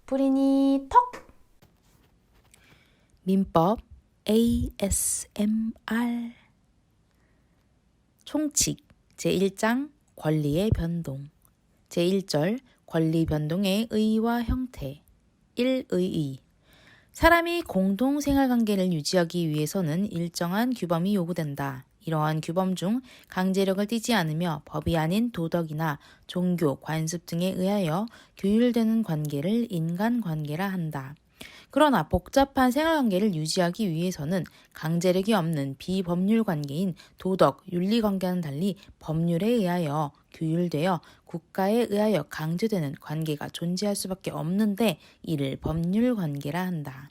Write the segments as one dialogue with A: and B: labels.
A: 프리니 턱!
B: 민법 ASMR 총칙 제1장 권리의 변동 제1절 권리 변동의 의의와 형태 1의의 사람이 공동생활관계를 유지하기 위해서는 일정한 규범이 요구된다. 이러한 규범 중 강제력을 띠지 않으며 법이 아닌 도덕이나 종교, 관습 등에 의하여 규율되는 관계를 인간관계라 한다. 그러나 복잡한 생활관계를 유지하기 위해서는 강제력이 없는 비법률 관계인 도덕, 윤리관계와는 달리 법률에 의하여 규율되어 국가에 의하여 강제되는 관계가 존재할 수밖에 없는데 이를 법률관계라 한다.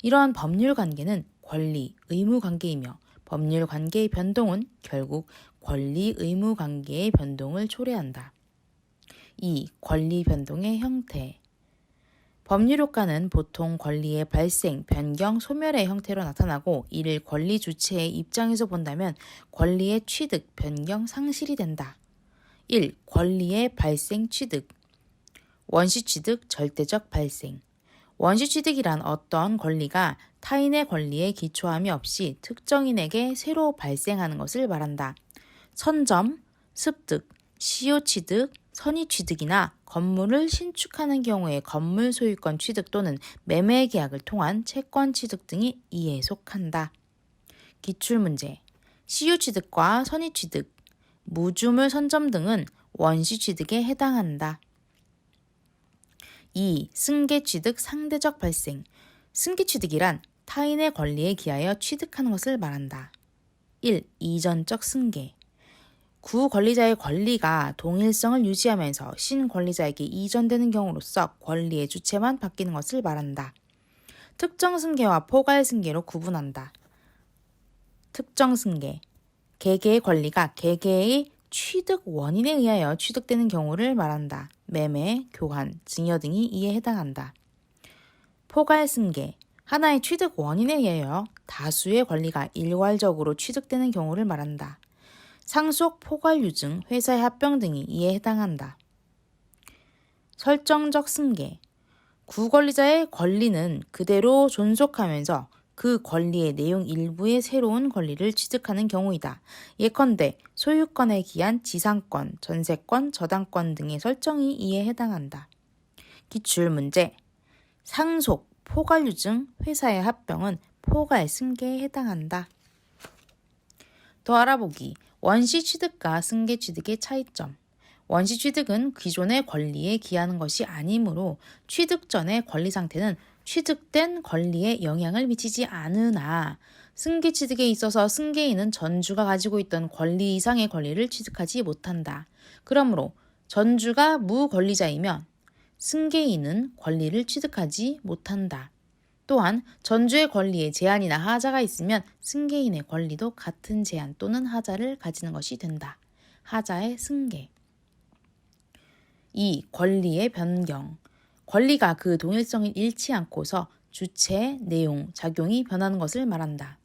B: 이러한 법률관계는 권리, 의무관계이며 법률관계의 변동은 결국 권리, 의무관계의 변동을 초래한다. 2. 권리 변동의 형태 법률 효과는 보통 권리의 발생, 변경, 소멸의 형태로 나타나고 이를 권리 주체의 입장에서 본다면 권리의 취득, 변경, 상실이 된다. 1. 권리의 발생 취득 원시 취득, 절대적 발생 원시 취득이란 어떠한 권리가 타인의 권리에 기초함이 없이 특정인에게 새로 발생하는 것을 말한다. 선점, 습득, 시효 취득, 선의 취득이나 건물을 신축하는 경우에 건물 소유권 취득 또는 매매 계약을 통한 채권 취득 등이 이에 속한다. 기출문제 시효 취득과 선의 취득, 무주물 선점 등은 원시 취득에 해당한다. 2. 승계 취득 상대적 발생 승계 취득이란 타인의 권리에 기하여 취득하는 것을 말한다. 1. 이전적 승계 구권리자의 권리가 동일성을 유지하면서 신권리자에게 이전되는 경우로서 권리의 주체만 바뀌는 것을 말한다. 특정 승계와 포괄 승계로 구분한다. 특정 승계 개개의 권리가 개개의 취득 원인에 의하여 취득되는 경우를 말한다. 매매, 교환, 증여 등이 이에 해당한다. 포괄 승계 하나의 취득 원인에 의하여 다수의 권리가 일괄적으로 취득되는 경우를 말한다. 상속, 포괄 유증, 회사의 합병 등이 이에 해당한다. 설정적 승계 구권리자의 권리는 그대로 존속하면서 그 권리의 내용 일부의 새로운 권리를 취득하는 경우이다. 예컨대 소유권에 기한 지상권, 전세권, 저당권 등의 설정이 이에 해당한다. 기출문제 상속, 포괄 유증, 회사의 합병은 포괄 승계에 해당한다. 더 알아보기 원시 취득과 승계 취득의 차이점 원시 취득은 기존의 권리에 기하는 것이 아니므로 취득 전의 권리 상태는 취득된 권리에 영향을 미치지 않으나 승계 취득에 있어서 승계인은 전주가 가지고 있던 권리 이상의 권리를 취득하지 못한다. 그러므로 전주가 무권리자이면 승계인은 권리를 취득하지 못한다. 또한 전주의 권리에 제한이나 하자가 있으면 승계인의 권리도 같은 제한 또는 하자를 가지는 것이 된다. 하자의 승계 2. 권리의 변경 권리가 그 동일성을 잃지 않고서 주체, 내용, 작용이 변하는 것을 말한다.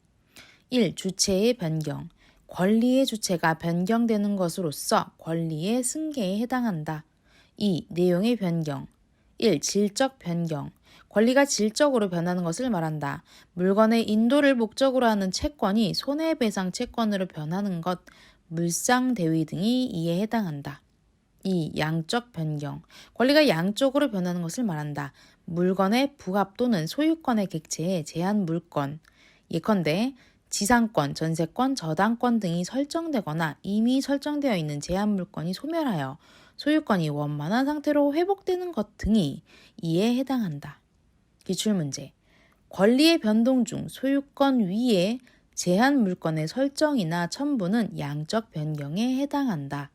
B: 1. 주체의 변경 권리의 주체가 변경되는 것으로서 권리의 승계에 해당한다. 2. 내용의 변경 1. 질적 변경 권리가 질적으로 변하는 것을 말한다. 물건의 인도를 목적으로 하는 채권이 손해배상 채권으로 변하는 것, 물상대위 등이 이에 해당한다. 2. 양적 변경 권리가 양적으로 변하는 것을 말한다. 물건의 부합 또는 소유권의 객체에 제한 물권, 예컨대 지상권, 전세권, 저당권 등이 설정되거나 이미 설정되어 있는 제한 물권이 소멸하여 소유권이 원만한 상태로 회복되는 것 등이 이에 해당한다. 기출문제 권리의 변동 중 소유권 위에 제한 물권의 설정이나 첨부는 양적 변경에 해당한다.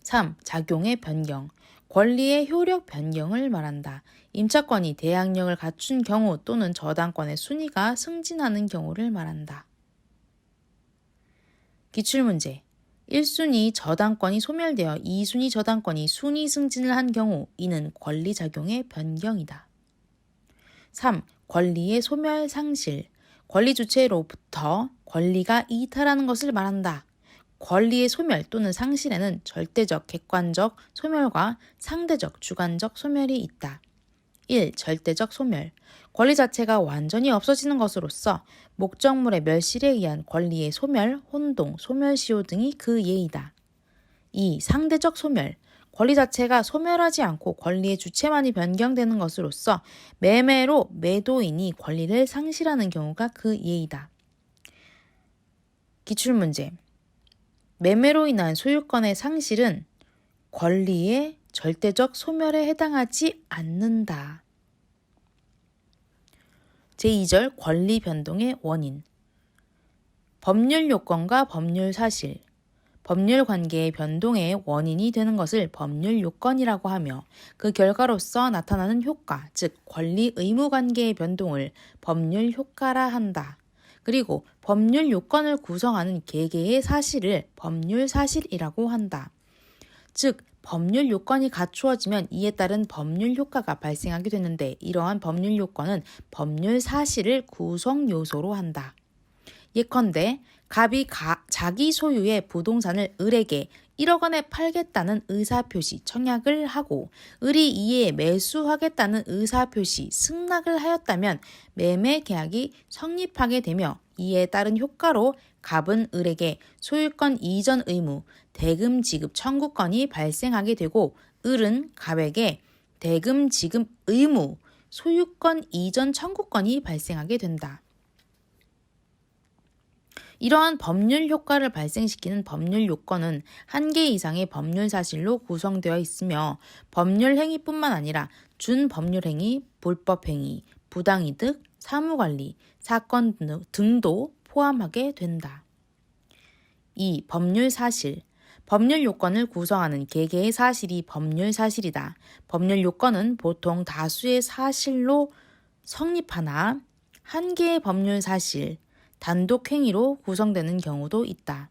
B: 3. 작용의 변경 권리의 효력 변경을 말한다. 임차권이 대항력을 갖춘 경우 또는 저당권의 순위가 승진하는 경우를 말한다. 기출문제 1순위 저당권이 소멸되어 2순위 저당권이 순위 승진을 한 경우 이는 권리작용의 변경이다. 3. 권리의 소멸 상실 권리 주체로부터 권리가 이탈하는 것을 말한다. 권리의 소멸 또는 상실에는 절대적 객관적 소멸과 상대적 주관적 소멸이 있다. 1. 절대적 소멸. 권리 자체가 완전히 없어지는 것으로서 목적물의 멸실에 의한 권리의 소멸, 혼동, 소멸시효 등이 그 예이다. 2. 상대적 소멸. 권리 자체가 소멸하지 않고 권리의 주체만이 변경되는 것으로서 매매로 매도인이 권리를 상실하는 경우가 그 예이다. 기출문제. 매매로 인한 소유권의 상실은 권리의 절대적 소멸에 해당하지 않는다. 제2절 권리 변동의 원인. 법률 요건과 법률 사실. 법률 관계의 변동의 원인이 되는 것을 법률 요건이라고 하며 그 결과로서 나타나는 효과, 즉 권리 의무 관계의 변동을 법률 효과라 한다. 그리고 법률 요건을 구성하는 개개의 사실을 법률 사실이라고 한다. 즉 법률 요건이 갖추어지면 이에 따른 법률 효과가 발생하게 되는데 이러한 법률 요건은 법률 사실을 구성 요소로 한다. 예컨대 갑이 자기 소유의 부동산을 을에게 1억 원에 팔겠다는 의사표시 청약을 하고 을이 이에 매수하겠다는 의사표시 승낙을 하였다면 매매 계약이 성립하게 되며 이에 따른 효과로 갑은 을에게 소유권 이전 의무, 대금 지급 청구권이 발생하게 되고 을은 갑에게 대금 지급 의무, 소유권 이전 청구권이 발생하게 된다. 이러한 법률 효과를 발생시키는 법률 요건은 한 개 이상의 법률 사실로 구성되어 있으며 법률 행위뿐만 아니라 준법률 행위, 불법 행위, 부당이득, 사무관리, 사건 등도 포함하게 된다. 2. 법률 사실. 법률 요건을 구성하는 개개의 사실이 법률 사실이다. 법률 요건은 보통 다수의 사실로 성립하나 한 개의 법률 사실, 단독 행위로 구성되는 경우도 있다.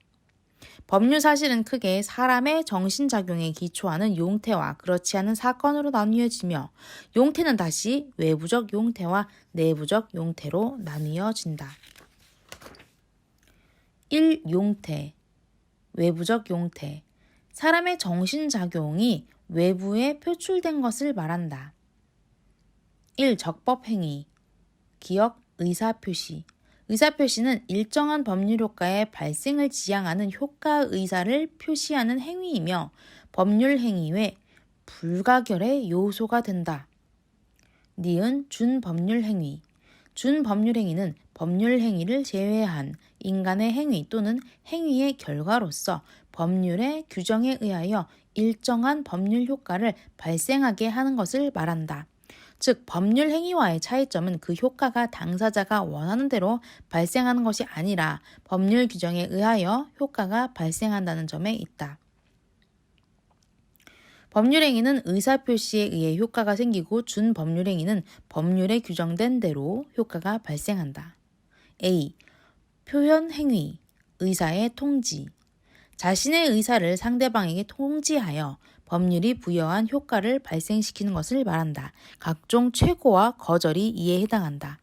B: 법률 사실은 크게 사람의 정신작용에 기초하는 용태와 그렇지 않은 사건으로 나뉘어지며 용태는 다시 외부적 용태와 내부적 용태로 나뉘어진다. 1. 용태, 외부적 용태. 사람의 정신작용이 외부에 표출된 것을 말한다. 1. 적법행위, 기억, 의사표시. 의사표시는 일정한 법률 효과의 발생을 지향하는 효과 의사를 표시하는 행위이며 법률 행위 외 불가결의 요소가 된다. 니은 준법률 행위. 준법률 행위는 법률 행위를 제외한 인간의 행위 또는 행위의 결과로서 법률의 규정에 의하여 일정한 법률 효과를 발생하게 하는 것을 말한다. 즉 법률 행위와의 차이점은 그 효과가 당사자가 원하는 대로 발생하는 것이 아니라 법률 규정에 의하여 효과가 발생한다는 점에 있다. 법률 행위는 의사표시에 의해 효과가 생기고 준법률 행위는 법률에 규정된 대로 효과가 발생한다. A. 표현 행위, 의사의 통지. 자신의 의사를 상대방에게 통지하여 법률이 부여한 효과를 발생시키는 것을 말한다. 각종 최고와 거절이 이에 해당한다.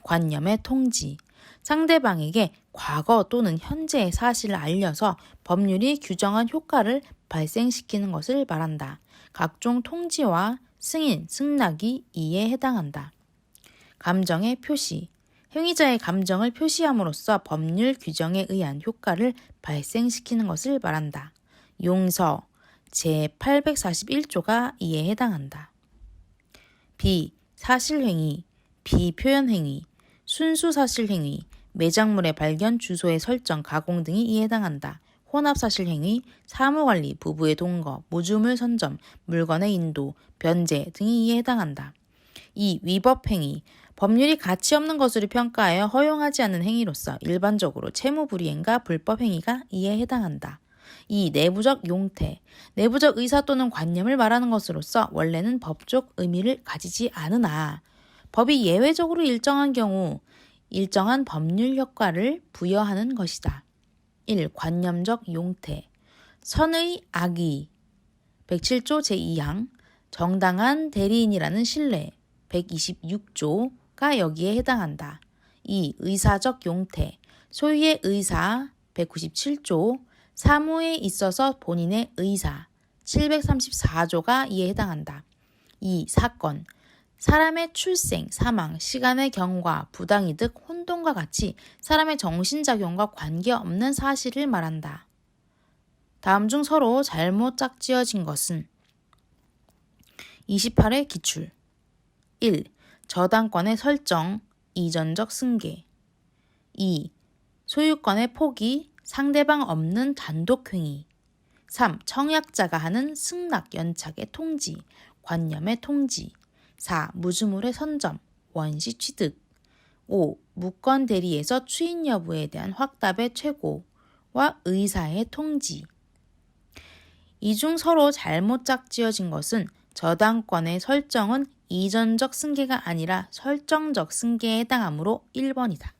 B: 관념의 통지. 상대방에게 과거 또는 현재의 사실을 알려서 법률이 규정한 효과를 발생시키는 것을 말한다. 각종 통지와 승인, 승낙이 이에 해당한다. 감정의 표시. 행위자의 감정을 표시함으로써 법률 규정에 의한 효과를 발생시키는 것을 말한다. 용서, 제841조가 이에 해당한다. B. 사실행위, 비표현행위, 순수사실행위, 매장물의 발견, 주소의 설정, 가공 등이 이에 해당한다. 혼합사실행위, 사무관리, 부부의 동거, 무주물 선점, 물건의 인도, 변제 등이 이에 해당한다. 2. 위법행위, 법률이 가치 없는 것으로 평가하여 허용하지 않는 행위로서 일반적으로 채무불이행과 불법행위가 이에 해당한다. 2. 내부적 용태, 내부적 의사 또는 관념을 말하는 것으로서 원래는 법적 의미를 가지지 않으나 법이 예외적으로 일정한 경우 일정한 법률 효과를 부여하는 것이다. 1. 관념적 용태, 선의 악의, 107조 제2항, 정당한 대리인이라는 신뢰, 126조가 여기에 해당한다. 2. 의사적 용태, 소유의 의사, 197조, 사무에 있어서 본인의 의사 734조가 이에 해당한다. 2. 사건 사람의 출생, 사망, 시간의 경과, 부당이득, 혼돈과 같이 사람의 정신작용과 관계없는 사실을 말한다. 다음 중 서로 잘못 짝지어진 것은 28회 기출 1. 저당권의 설정, 이전적 승계 2. 소유권의 포기, 상대방 없는 단독행위 3. 청약자가 하는 승낙 연착의 통지, 관념의 통지 4. 무주물의 선점, 원시 취득 5. 무권 대리에서 추인 여부에 대한 확답의 최고와 의사의 통지 이 중 서로 잘못 짝지어진 것은 저당권의 설정은 이전적 승계가 아니라 설정적 승계에 해당하므로 1번이다.